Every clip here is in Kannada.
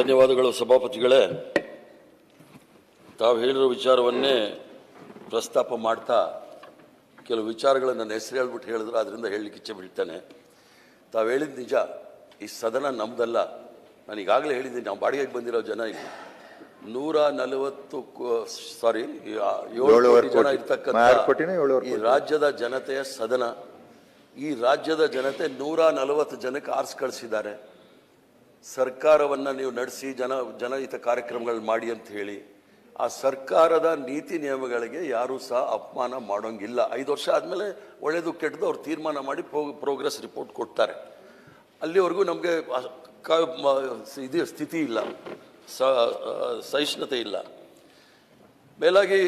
ಧನ್ಯವಾದಗಳು ಸಭಾಪತಿಗಳೇ. ತಾವು ಹೇಳಿರೋ ವಿಚಾರವನ್ನೇ ಪ್ರಸ್ತಾಪ ಮಾಡ್ತಾ ಕೆಲವು ವಿಚಾರಗಳನ್ನು ನನ್ನ ಹೆಸರು ಹೇಳ್ಬಿಟ್ಟು ಹೇಳಿದ್ರೆ ಅದರಿಂದ ಹೇಳಲಿಕ್ಕೆ ಇಚ್ಛೆ ಬಿಡ್ತಾನೆ. ತಾವು ಹೇಳಿದ ನಿಜ, ಈ ಸದನ ನಮ್ಮದಲ್ಲ. ನಾನು ಈಗಾಗಲೇ ಹೇಳಿದ್ದೀನಿ, ನಾವು ಬಾಡಿಗೆಗೆ ಬಂದಿರೋ ಜನ ಇಲ್ಲಿ 7 ಜನ ಇರ್ತಕ್ಕಂಥ ಈ ರಾಜ್ಯದ ಜನತೆಯ ಸದನ. ಈ ರಾಜ್ಯದ ಜನತೆ 140 ಜನಕ್ಕೆ ಆರಿಸಿ ಕಳಿಸಿದ್ದಾರೆ. ಸರ್ಕಾರವನ್ನು ನೀವು ನಡೆಸಿ ಜನಹಿತ ಕಾರ್ಯಕ್ರಮಗಳು ಮಾಡಿ ಅಂತ ಹೇಳಿ ಆ ಸರ್ಕಾರದ ನೀತಿ ನಿಯಮಗಳಿಗೆ ಯಾರೂ ಸಹ ಅಪಮಾನ ಮಾಡೋಂಗಿಲ್ಲ. 5 ವರ್ಷ ಆದಮೇಲೆ ಒಳ್ಳೆಯದು ಕೆಟ್ಟದ್ದು ಅವ್ರು ತೀರ್ಮಾನ ಮಾಡಿ ಪ್ರೋಗ್ರೆಸ್ ರಿಪೋರ್ಟ್ ಕೊಡ್ತಾರೆ. ಅಲ್ಲಿವರೆಗೂ ನಮಗೆ ಇದು ಸ್ಥಿತಿ ಇಲ್ಲ, ಸಹಿಷ್ಣುತೆ ಇಲ್ಲ. ಮೇಲಾಗಿ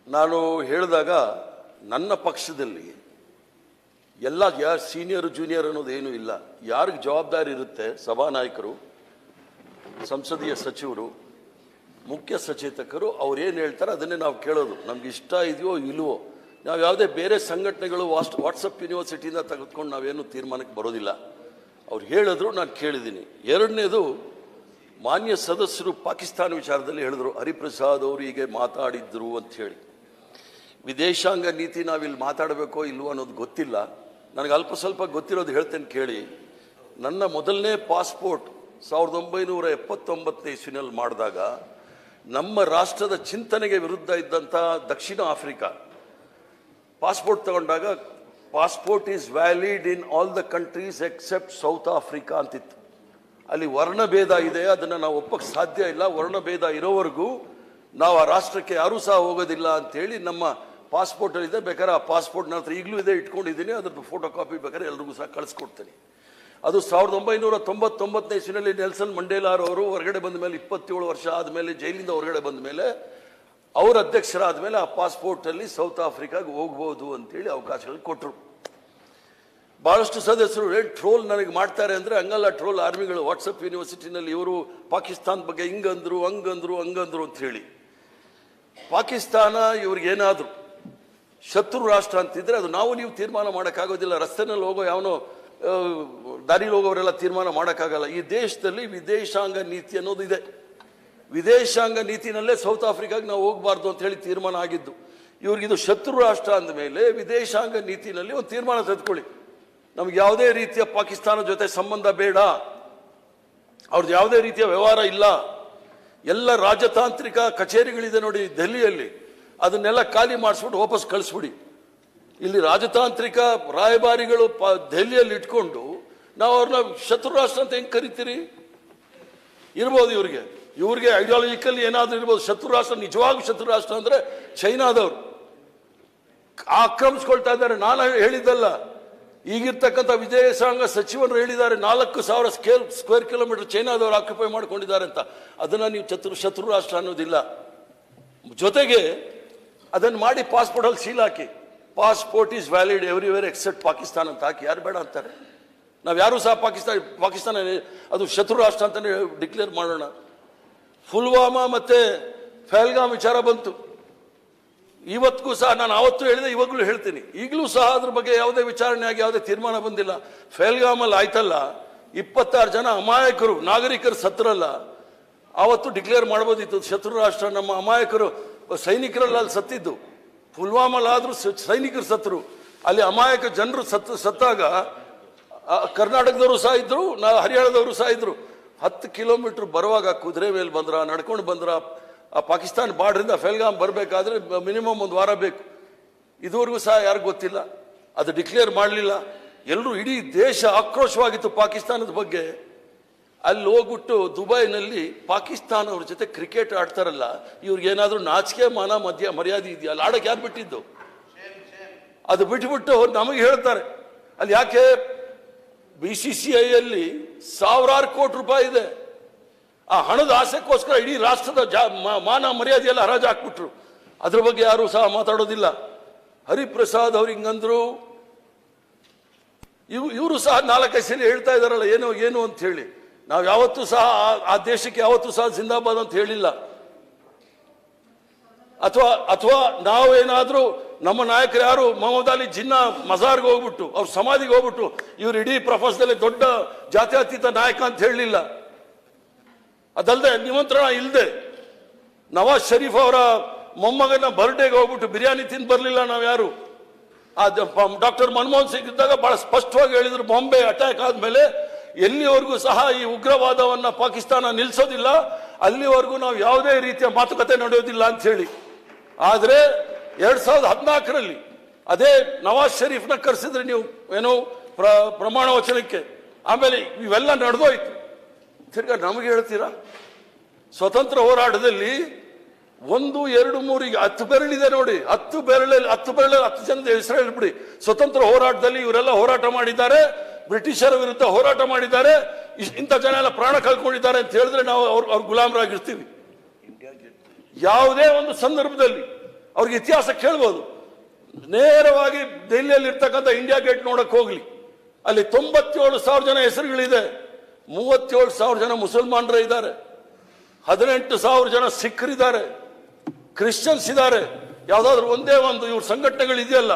ನಾನು ಹೇಳಿದಾಗ ನನ್ನ ಪಕ್ಷದಲ್ಲಿ ಎಲ್ಲ ಸೀನಿಯರ್ ಜೂನಿಯರ್ ಅನ್ನೋದೇನೂ ಇಲ್ಲ. ಯಾರಿಗೆ ಜವಾಬ್ದಾರಿ ಇರುತ್ತೆ, ಸಭಾನಾಯಕರು, ಸಂಸದೀಯ ಸಚಿವರು, ಮುಖ್ಯ ಸಚೇತಕರು, ಅವ್ರು ಏನು ಹೇಳ್ತಾರೆ ಅದನ್ನೇ ನಾವು ಕೇಳೋದು. ನಮ್ಗೆ ಇಷ್ಟ ಇದೆಯೋ ಇಲ್ವೋ. ನಾವು ಯಾವುದೇ ಬೇರೆ ಸಂಘಟನೆಗಳು ವಾಟ್ಸಪ್ ಯೂನಿವರ್ಸಿಟಿಯಿಂದ ತೆಗೆದುಕೊಂಡು ನಾವೇನು ತೀರ್ಮಾನಕ್ಕೆ ಬರೋದಿಲ್ಲ. ಅವ್ರು ಹೇಳಿದ್ರು, ನಾನು ಕೇಳಿದ್ದೀನಿ. ಎರಡನೇದು, ಮಾನ್ಯ ಸದಸ್ಯರು ಪಾಕಿಸ್ತಾನ ವಿಚಾರದಲ್ಲಿ ಹೇಳಿದ್ರು, ಹರಿಪ್ರಸಾದ್ ಅವರು ಹೀಗೆ ಮಾತಾಡಿದ್ರು ಅಂಥೇಳಿ. ವಿದೇಶಾಂಗ ನೀತಿ ನಾವಿಲ್ಲಿ ಮಾತಾಡಬೇಕೋ ಇಲ್ವೋ ಅನ್ನೋದು ಗೊತ್ತಿಲ್ಲ. ನನಗೆ ಅಲ್ಪ ಸ್ವಲ್ಪ ಗೊತ್ತಿರೋದು ಹೇಳ್ತೇನೆ ಕೇಳಿ. ನನ್ನ ಮೊದಲನೇ ಪಾಸ್ಪೋರ್ಟ್ 1979 ಇಸ್ವಿನಲ್ಲಿ ಮಾಡಿದಾಗ ನಮ್ಮ ರಾಷ್ಟ್ರದ ಚಿಂತನೆಗೆ ವಿರುದ್ಧ ಇದ್ದಂಥ ದಕ್ಷಿಣ ಆಫ್ರಿಕಾ ಪಾಸ್ಪೋರ್ಟ್ ತಗೊಂಡಾಗ passport is valid in all the countries except South Africa ಅಂತಿತ್ತು. ಅಲ್ಲಿ ವರ್ಣಭೇದ ಇದೆ, ಅದನ್ನು ನಾವು ಒಪ್ಪಕ್ಕೆ ಸಾಧ್ಯ ಇಲ್ಲ. ವರ್ಣಭೇದ ಇರೋವರೆಗೂ ನಾವು ಆ ರಾಷ್ಟ್ರಕ್ಕೆ ಯಾರೂ ಸಹ ಹೋಗೋದಿಲ್ಲ ಅಂಥೇಳಿ ನಮ್ಮ ಪಾಸ್ಪೋರ್ಟಲ್ಲಿದೆ. ಬೇಕಾದ್ರೆ ಆ ಪಾಸ್ಪೋರ್ಟ್ ನನ್ನ ಹತ್ರ ಈಗಲೂ ಇದೆ, ಇಟ್ಕೊಂಡಿದ್ದೀನಿ. ಅದ್ರದ್ದು ಫೋಟೋ ಕಾಪಿ ಬೇಕಾದ್ರೆ ಎಲ್ರಿಗೂ ಸಹ ಕಳಿಸ್ಕೊಡ್ತೀನಿ. ಅದು 1999 ಇಸ್ವಿನಲ್ಲಿ ನೆಲ್ಸನ್ ಮಂಡೇಲಾರವರು ಹೊರಗಡೆ ಬಂದ ಮೇಲೆ 27 ವರ್ಷ ಆದಮೇಲೆ ಜೈಲಿಂದ ಹೊರಗಡೆ ಬಂದ ಮೇಲೆ ಅವ್ರ ಅಧ್ಯಕ್ಷರಾದ ಮೇಲೆ ಆ ಪಾಸ್ಪೋರ್ಟಲ್ಲಿ ಸೌತ್ ಆಫ್ರಿಕಾಗೆ ಹೋಗ್ಬೋದು ಅಂತೇಳಿ ಅವಕಾಶಗಳು ಕೊಟ್ಟರು. ಭಾಳಷ್ಟು ಸದಸ್ಯರು ಟ್ರೋಲ್ ನನಗೆ ಮಾಡ್ತಾರೆ ಅಂದರೆ ಹಂಗಲ್ಲ. ಟ್ರೋಲ್ ಆರ್ಮಿಗಳು ವಾಟ್ಸಪ್ ಯೂನಿವರ್ಸಿಟಿನಲ್ಲಿ ಇವರು ಪಾಕಿಸ್ತಾನ ಬಗ್ಗೆ ಹಿಂಗಂದ್ರು ಹಂಗಂದ್ರು ಅಂತ ಹೇಳಿ. ಪಾಕಿಸ್ತಾನ ಇವ್ರಿಗೇನಾದ್ರು ಶತ್ರು ರಾಷ್ಟ್ರ ಅಂತಿದ್ರೆ ಅದು ನಾವು ನೀವು ತೀರ್ಮಾನ ಮಾಡೋಕ್ಕಾಗೋದಿಲ್ಲ. ರಸ್ತೆನಲ್ಲಿ ಹೋಗೋ ಯಾವನೋ ದಾರಿಲಿ ಹೋಗೋರೆಲ್ಲ ತೀರ್ಮಾನ ಮಾಡೋಕ್ಕಾಗಲ್ಲ. ಈ ದೇಶದಲ್ಲಿ ವಿದೇಶಾಂಗ ನೀತಿ ಅನ್ನೋದು ಇದೆ. ವಿದೇಶಾಂಗ ನೀತಿನಲ್ಲೇ ಸೌತ್ ಆಫ್ರಿಕಾಗೆ ನಾವು ಹೋಗಬಾರ್ದು ಅಂತ ಹೇಳಿ ತೀರ್ಮಾನ ಆಗಿದ್ದು. ಇವ್ರಿಗಿದು ಶತ್ರು ರಾಷ್ಟ್ರ ಅಂದಮೇಲೆ ವಿದೇಶಾಂಗ ನೀತಿನಲ್ಲಿ ಒಂದು ತೀರ್ಮಾನ ತೆಗೆದುಕೊಳ್ಳಿ. ನಮ್ಗೆ ಯಾವುದೇ ರೀತಿಯ ಪಾಕಿಸ್ತಾನ ಜೊತೆ ಸಂಬಂಧ ಬೇಡ, ಅವ್ರದ್ದು ಯಾವುದೇ ರೀತಿಯ ವ್ಯವಹಾರ ಇಲ್ಲ. ಎಲ್ಲ ರಾಜತಾಂತ್ರಿಕ ಕಚೇರಿಗಳಿದೆ ನೋಡಿ ದೆಹಲಿಯಲ್ಲಿ, ಅದನ್ನೆಲ್ಲ ಖಾಲಿ ಮಾಡಿಸ್ಬಿಟ್ಟು ವಾಪಸ್ ಕಳಿಸ್ಬಿಡಿ. ಇಲ್ಲಿ ರಾಜತಾಂತ್ರಿಕ ರಾಯಭಾರಿಗಳು ದೆಹಲಿಯಲ್ಲಿ ಇಟ್ಕೊಂಡು ನಾವು ಅವ್ರನ್ನ ಶತ್ರು ರಾಷ್ಟ್ರ ಅಂತ ಹೆಂಗೆ ಕರಿತೀರಿ? ಇರ್ಬೋದು ಇವ್ರಿಗೆ ಐಡಿಯಾಲಜಿಕಲ್ಲಿ ಏನಾದರೂ ಇರ್ಬೋದು. ಶತ್ರು ರಾಷ್ಟ್ರ, ನಿಜವಾಗೂ ಶತ್ರು ರಾಷ್ಟ್ರ ಅಂದರೆ ಚೈನಾದವರು ಆಕ್ರಮಿಸ್ಕೊಳ್ತಾ ಇದ್ದಾರೆ. ನಾನು ಹೇಳಿದ್ದಲ್ಲ, ಈಗಿರ್ತಕ್ಕಂಥ ವಿದೇಶಾಂಗ ಸಚಿವರು ಹೇಳಿದ್ದಾರೆ 4,000 ಸ್ಕ್ವೇರ್ ಕಿಲೋಮೀಟರ್ ಚೈನಾದವರು ಆಕ್ಯುಪೈ ಮಾಡ್ಕೊಂಡಿದ್ದಾರೆ ಅಂತ. ಅದನ್ನು ನೀವು ಶತ್ರು ರಾಷ್ಟ್ರ ಅನ್ನೋದಿಲ್ಲ. ಜೊತೆಗೆ ಅದನ್ನು ಮಾಡಿ ಪಾಸ್ಪೋರ್ಟಲ್ಲಿ ಸೀಲ್ ಹಾಕಿ, passport is valid everywhere except Pakistan ಅಂತ ಹಾಕಿ. ಯಾರು ಬೇಡ ಅಂತಾರೆ? ನಾವು ಯಾರೂ ಸಹ ಪಾಕಿಸ್ತಾನ ಅದು ಶತ್ರು ರಾಷ್ಟ್ರ ಅಂತಲೇ ಡಿಕ್ಲೇರ್ ಮಾಡೋಣ. ಪುಲ್ವಾಮಾ ಮತ್ತು ಪಹಲ್ಗಾಮ್ ವಿಚಾರ ಬಂತು. ಇವತ್ತಿಗೂ ಸಹ ನಾನು ಆವತ್ತು ಹೇಳಿದೆ, ಇವಾಗಲೂ ಹೇಳ್ತೀನಿ, ಈಗಲೂ ಸಹ ಅದ್ರ ಬಗ್ಗೆ ಯಾವುದೇ ವಿಚಾರಣೆ ಆಗಿ ಯಾವುದೇ ತೀರ್ಮಾನ ಬಂದಿಲ್ಲ. ಪಹಲ್ಗಾಮಲ್ಲಿ ಆಯ್ತಲ್ಲ, 26 ಜನ ಅಮಾಯಕರು ನಾಗರಿಕರು ಸತ್ರಲ್ಲ, ಆವತ್ತು ಡಿಕ್ಲೇರ್ ಮಾಡ್ಬೋದಿತ್ತು ಶತ್ರು ರಾಷ್ಟ್ರ. ನಮ್ಮ ಅಮಾಯಕರು ಸೈನಿಕರಲ್ಲ ಅಲ್ಲಿ ಸತ್ತಿದ್ದು. ಪುಲ್ವಾಮಲ್ಲಿ ಆದರೂ ಸೈನಿಕರು ಸತ್ತರು. ಅಲ್ಲಿ ಅಮಾಯಕ ಜನರು ಸತ್ತಾಗ ಕರ್ನಾಟಕದವರು ಸಹ ಇದ್ರು, ಹರಿಯಾಣದವರು ಸಹ ಇದ್ರು. 10 ಕಿಲೋಮೀಟರ್ ಬರುವಾಗ ಕುದುರೆ ಮೇಲೆ ಬಂದ್ರ, ನಡ್ಕೊಂಡು ಬಂದ್ರ. ಆ ಪಾಕಿಸ್ತಾನ ಬಾರ್ಡ್ರಿಂದ ಪಹಲ್ಗಾಮ್ ಬರಬೇಕಾದ್ರೆ ಮಿನಿಮಮ್ 1 ವಾರ ಬೇಕು. ಇದುವರೆಗೂ ಸಹ ಯಾರಿಗೂ ಗೊತ್ತಿಲ್ಲ, ಅದು ಡಿಕ್ಲೇರ್ ಮಾಡಲಿಲ್ಲ. ಎಲ್ಲರೂ, ಇಡೀ ದೇಶ ಆಕ್ರೋಶವಾಗಿತ್ತು ಪಾಕಿಸ್ತಾನದ ಬಗ್ಗೆ. ಅಲ್ಲಿ ಹೋಗ್ಬಿಟ್ಟು ದುಬೈನಲ್ಲಿ ಪಾಕಿಸ್ತಾನ ಅವ್ರ ಜೊತೆ ಕ್ರಿಕೆಟ್ ಆಡ್ತಾರಲ್ಲ, ಇವ್ರಿಗೇನಾದ್ರೂ ನಾಚಿಕೆ ಮಾನ ಮರ್ಯಾದೆ ಇದೆಯಾ? ಅಲ್ಲಿ ಆಡಕ್ಕೆ ಯಾರು ಬಿಟ್ಟಿದ್ದು? ಅದು ಬಿಟ್ಟುಬಿಟ್ಟು ನಮಗೆ ಹೇಳ್ತಾರೆ ಅಲ್ಲಿ ಯಾಕೆ BCCIಯಲ್ಲಿ ಸಾವಿರಾರು ಕೋಟಿ ರೂಪಾಯಿ ಇದೆ. ಆ ಹಣದ ಆಸೆಗೋಸ್ಕರ ಇಡೀ ರಾಷ್ಟ್ರದ ಮಾನ ಮರ್ಯಾದೆ ಎಲ್ಲ ಹರಾಜು ಹಾಕ್ಬಿಟ್ರು. ಅದ್ರ ಬಗ್ಗೆ ಯಾರು ಸಹ ಮಾತಾಡೋದಿಲ್ಲ. ಹರಿಪ್ರಸಾದ್ ಅವ್ರು ಹಿಂಗಂದ್ರು, ಇವರು ಸಹ 4-5 ಸಲ ಹೇಳ್ತಾ ಇದಾರಲ್ಲ ಏನು ಅಂತ ಹೇಳಿ. ನಾವು ಯಾವತ್ತೂ ಸಹ ಆ ದೇಶಕ್ಕೆ ಯಾವತ್ತೂ ಸಹ ಜಿಂದಾಬಾದ್ ಅಂತ ಹೇಳಿಲ್ಲ. ಅಥವಾ ನಾವೇನಾದ್ರೂ ನಮ್ಮ ನಾಯಕರು ಯಾರು ಮೊಹಮ್ಮದ್ ಅಲಿ ಜಿನ್ನಾ ಮಜಾರ್ಗೆ ಹೋಗ್ಬಿಟ್ಟು ಅವ್ರ ಸಮಾಧಿಗೆ ಹೋಗ್ಬಿಟ್ಟು ಇವ್ರು ಇಡೀ ಪ್ರಪಂಚದಲ್ಲಿ ದೊಡ್ಡ ಜಾತ್ಯತೀತ ನಾಯಕ ಅಂತ ಹೇಳಲಿಲ್ಲ. ಅದಲ್ಲದೆ ನಿಮಂತ್ರಣ ಇಲ್ಲದೆ ನವಾಜ್ ಶರೀಫ್ ಅವರ ಮೊಮ್ಮಗನ ಬರ್ಡೇಗೆ ಹೋಗ್ಬಿಟ್ಟು ಬಿರಿಯಾನಿ ತಿಂದು ಬರಲಿಲ್ಲ ನಾವು ಯಾರು. ಡಾಕ್ಟರ್ ಮನಮೋಹನ್ ಸಿಂಗ್ ಇದ್ದಾಗ ಬಹಳ ಸ್ಪಷ್ಟವಾಗಿ ಹೇಳಿದ್ರು, ಬಾಂಬೆ ಅಟ್ಯಾಕ್ ಆದಮೇಲೆ ಎಲ್ಲಿವರೆಗೂ ಸಹ ಈ ಉಗ್ರವಾದವನ್ನು ಪಾಕಿಸ್ತಾನ ನಿಲ್ಲಿಸೋದಿಲ್ಲ, ಅಲ್ಲಿವರೆಗೂ ನಾವು ಯಾವುದೇ ರೀತಿಯ ಮಾತುಕತೆ ನಡೆಯೋದಿಲ್ಲ ಅಂತ ಹೇಳಿ. ಆದರೆ 2014ರಲ್ಲಿ ಅದೇ ನವಾಜ್ ಶರೀಫ್ನ ಕರೆಸಿದ್ರೆ ನೀವು ಏನೋ ಪ್ರಮಾಣ ವಚನಕ್ಕೆ, ಆಮೇಲೆ ಇವೆಲ್ಲ ನಡೆದೋಯ್ತು. ತಿರ್ಗಾ ನಮಗೆ ಹೇಳ್ತೀರಾ ಸ್ವತಂತ್ರ ಹೋರಾಟದಲ್ಲಿ 1, 2, 3 ಈಗ 10 ಬೆರಳಿದೆ ನೋಡಿ, 10 ಬೆರಳಲ್ಲಿ 10 ಜನದ ಹೆಸರು ಹೇಳ್ಬಿಡಿ. ಸ್ವತಂತ್ರ ಹೋರಾಟದಲ್ಲಿ ಇವರೆಲ್ಲ ಹೋರಾಟ ಮಾಡಿದ್ದಾರೆ, ಬ್ರಿಟಿಷರ ವಿರುದ್ಧ ಹೋರಾಟ ಮಾಡಿದ್ದಾರೆ, ಇಂಥ ಜನ ಎಲ್ಲ ಪ್ರಾಣ ಕಳ್ಕೊಂಡಿದ್ದಾರೆ ಅಂತ ಹೇಳಿದ್ರೆ ನಾವು ಅವ್ರ ಗುಲಾಮರಾಗಿರ್ತೀವಿ. ಯಾವುದೇ ಒಂದು ಸಂದರ್ಭದಲ್ಲಿ ಅವ್ರಿಗೆ ಇತಿಹಾಸ ಕೇಳ್ಬೋದು. ನೇರವಾಗಿ ದೆಹಲಿಯಲ್ಲಿ ಇರ್ತಕ್ಕಂಥ ಇಂಡಿಯಾ ಗೇಟ್ ನೋಡಕ್ ಹೋಗ್ಲಿ, ಅಲ್ಲಿ 97,000 ಜನ ಹೆಸರುಗಳಿದೆ. 37,000 ಜನ ಮುಸಲ್ಮಾನರು ಇದ್ದಾರೆ, 18,000 ಜನ ಸಿಖ್ರಿದ್ದಾರೆ, ಕ್ರಿಶ್ಚಿಯನ್ಸ್ ಇದ್ದಾರೆ. ಯಾವ್ದಾದ್ರು ಒಂದೇ ಒಂದು ಇವ್ರ ಸಂಘಟನೆಗಳು ಇದೆಯಲ್ಲ,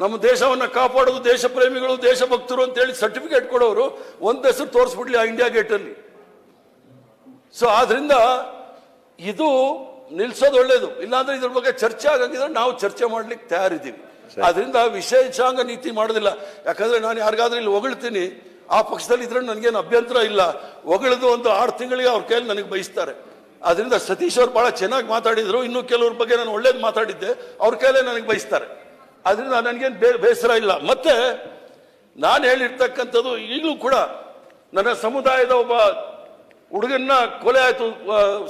ನಮ್ಮ ದೇಶವನ್ನ ಕಾಪಾಡೋದು, ದೇಶ ಪ್ರೇಮಿಗಳು, ದೇಶಭಕ್ತರು ಅಂತ ಹೇಳಿ ಸರ್ಟಿಫಿಕೇಟ್ ಕೊಡೋರು, ಒಂದ್ ಹೆಸರು ತೋರಿಸ್ಬಿಡ್ಲಿ ಆ ಇಂಡಿಯಾ ಗೇಟ್ ಅಲ್ಲಿ. ಸೊ ಆದ್ರಿಂದ ಇದು ನಿಲ್ಸೋದು ಒಳ್ಳೇದು. ಇಲ್ಲಾಂದ್ರೆ ಇದ್ರ ಬಗ್ಗೆ ಚರ್ಚೆ ಆಗಂಗಿದ್ರೆ ನಾವು ಚರ್ಚೆ ಮಾಡ್ಲಿಕ್ಕೆ ತಯಾರಿದ್ದೀವಿ. ಆದ್ರಿಂದ ವಿಶೇಷಾಂಗ ನೀತಿ ಮಾಡೋದಿಲ್ಲ. ಯಾಕಂದ್ರೆ ನಾನು ಯಾರಿಗಾದ್ರೂ ಇಲ್ಲಿ ಹೊಗಳ್ತೀನಿ, ಆ ಪಕ್ಷದಲ್ಲಿ ಇದ್ರೆ ನನಗೇನು ಅಭ್ಯಂತರ ಇಲ್ಲ. ಹೊಗಳದು ಒಂದು 6 ತಿಂಗಳಿಗೆ ಅವ್ರ ಕೈಯಲ್ಲಿ ನನಗೆ ಬಯಸ್ತಾರೆ. ಆದ್ರಿಂದ ಸತೀಶ್ ಅವ್ರು ಬಹಳ ಚೆನ್ನಾಗಿ ಮಾತಾಡಿದ್ರು, ಇನ್ನು ಕೆಲವ್ರ ಬಗ್ಗೆ ನಾನು ಒಳ್ಳೇದು ಮಾತಾಡಿದ್ದೆ, ಅವ್ರ ಕೈಲೇ ನನಗೆ ಬಯಸ್ತಾರೆ. ಆದ್ರಿಂದ ನನಗೇನು ಬೇಸರ ಇಲ್ಲ. ಮತ್ತೆ ನಾನು ಹೇಳಿರ್ತಕ್ಕಂಥದ್ದು ಈಗಲೂ ಕೂಡ ನನ್ನ ಸಮುದಾಯದ ಒಬ್ಬ ಹುಡುಗನ್ನ ಕೊಲೆ ಆಯ್ತು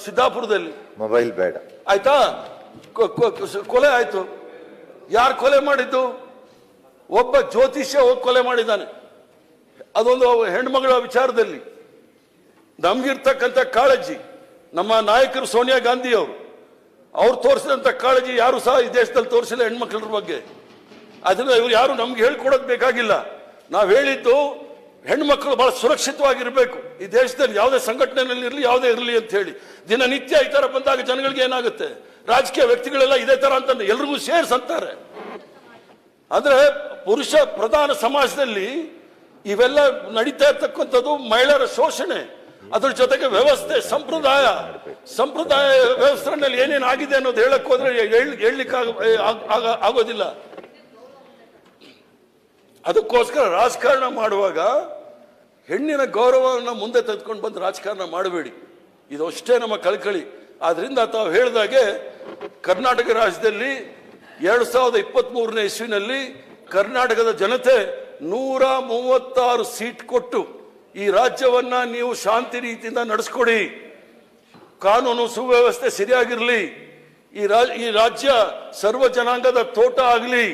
ಸಿದ್ದಾಪುರದಲ್ಲಿ. ಮೊಬೈಲ್ ಬೇಡ ಆಯ್ತಾ, ಕೊಲೆ ಆಯ್ತು. ಯಾರು ಕೊಲೆ ಮಾಡಿದ್ದು? ಒಬ್ಬ ಜ್ಯೋತಿಷ್ಯ ಹೋಗಿ ಕೊಲೆ ಮಾಡಿದ್ದಾನೆ. ಅದೊಂದು ಹೆಣ್ಮಗಳ ವಿಚಾರದಲ್ಲಿ ನಮ್ಗಿರ್ತಕ್ಕಂಥ ಕಾಳಜಿ, ನಮ್ಮ ನಾಯಕರು ಸೋನಿಯಾ ಗಾಂಧಿ ಅವ್ರು ತೋರಿಸಿದಂಥ ಕಾಳಜಿ ಯಾರು ಸಹ ಈ ದೇಶದಲ್ಲಿ ತೋರಿಸಿಲ್ಲ ಹೆಣ್ಮಕ್ಳ ಬಗ್ಗೆ. ಅದನ್ನ ಇವ್ರು ಯಾರು ನಮ್ಗೆ ಹೇಳ್ಕೊಡೋದು ಬೇಕಾಗಿಲ್ಲ. ನಾವು ಹೇಳಿದ್ದು ಹೆಣ್ಮಕ್ಳು ಬಹಳ ಸುರಕ್ಷಿತವಾಗಿರ್ಬೇಕು ಈ ದೇಶದಲ್ಲಿ, ಯಾವುದೇ ಸಂಘಟನೆಯಲ್ಲಿ ಇರಲಿ, ಯಾವುದೇ ಇರಲಿ ಅಂತ ಹೇಳಿ. ದಿನನಿತ್ಯ ಈ ತರ ಬಂದಾಗ ಜನಗಳಿಗೆ ಏನಾಗುತ್ತೆ, ರಾಜಕೀಯ ವ್ಯಕ್ತಿಗಳೆಲ್ಲ ಇದೇ ತರ ಅಂತ ಎಲ್ರಿಗೂ ಸೇರ್ಸಂತಾರೆ. ಅಂದ್ರೆ ಪುರುಷ ಪ್ರಧಾನ ಸಮಾಜದಲ್ಲಿ ಇವೆಲ್ಲ ನಡೀತಾ ಇರ್ತಕ್ಕಂಥದ್ದು ಮಹಿಳೆಯರ ಶೋಷಣೆ, ಅದ್ರ ಜೊತೆಗೆ ವ್ಯವಸ್ಥೆ, ಸಂಪ್ರದಾಯ ವ್ಯವಸ್ಥೆನಲ್ಲಿ ಏನೇನು ಆಗಿದೆ ಅನ್ನೋದು ಹೇಳಕ್ ಹೋದ್ರೆ ಹೇಳಲಿಕ್ಕೆ ಆಗೋದಿಲ್ಲ. ಅದಕ್ಕೋಸ್ಕರ ರಾಜಕಾರಣ ಮಾಡುವಾಗ ಹೆಣ್ಣಿನ ಗೌರವವನ್ನು ಮುಂದೆ ತೆಗೆದುಕೊಂಡು ಬಂದು ರಾಜಕಾರಣ ಮಾಡಬೇಡಿ, ಇದು ಅಷ್ಟೇ ನಮ್ಮ ಕಳಕಳಿ. ಆದ್ರಿಂದ ತಾವು ಹೇಳಿದಾಗೆ ಕರ್ನಾಟಕ ರಾಜ್ಯದಲ್ಲಿ 2023ನೇ ಇಸ್ವಿನಲ್ಲಿ ಕರ್ನಾಟಕದ ಜನತೆ 136 ಸೀಟ್ ಕೊಟ್ಟು ಈ ರಾಜ್ಯವನ್ನ ನೀವು ಶಾಂತಿ ರೀತಿಯಿಂದ ನಡೆಸ್ಕೊಡಿ, ಕಾನೂನು ಸುವ್ಯವಸ್ಥೆ ಸರಿಯಾಗಿರ್ಲಿ, ಈ ರಾಜ್ಯ ಸರ್ವ ಜನಾಂಗದ ತೋಟ ಆಗಲಿ,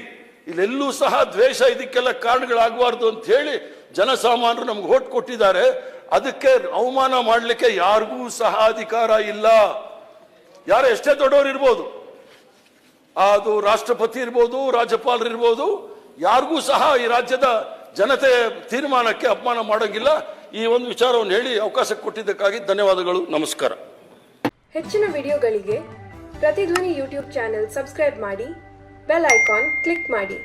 ಇಲ್ಲೆಲ್ಲೂ ಸಹ ದ್ವೇಷ ಇದಕ್ಕೆಲ್ಲ ಕಾರಣಗಳಾಗಬಾರ್ದು ಅಂತ ಹೇಳಿ ಜನಸಾಮಾನ್ಯರು ನಮ್ಗೆ ಓಟ್ ಕೊಟ್ಟಿದ್ದಾರೆ. ಅದಕ್ಕೆ ಅವಮಾನ ಮಾಡಲಿಕ್ಕೆ ಯಾರಿಗೂ ಸಹ ಅಧಿಕಾರ ಇಲ್ಲ. ಯಾರು ಎಷ್ಟೇ ದೊಡ್ಡವರು ಇರ್ಬೋದು, ಅದು ರಾಷ್ಟ್ರಪತಿ ಇರ್ಬೋದು, ರಾಜ್ಯಪಾಲರು ಇರ್ಬೋದು, ಯಾರಿಗೂ ಸಹ ಈ ರಾಜ್ಯದ ಜನತೆ ತೀರ್ಮಾನಕ್ಕೆ ಅಪಮಾನ ಮಾಡೋಂಗಿಲ್ಲ. ಈ ಒಂದು ವಿಚಾರವನ್ನು ಹೇಳಿ ಅವಕಾಶ ಕೊಟ್ಟಿದ್ದಕ್ಕಾಗಿ ಧನ್ಯವಾದಗಳು. ನಮಸ್ಕಾರ. ಹೆಚ್ಚಿನ ವಿಡಿಯೋಗಳಿಗೆ ಪ್ರತಿಧ್ವನಿ ಯೂಟ್ಯೂಬ್ ಚಾನೆಲ್ ಸಬ್ಸ್ಕ್ರೈಬ್ ಮಾಡಿ, ಬೆಲ್ ಐಕಾನ್ ಕ್ಲಿಕ್ ಮಾಡಿ.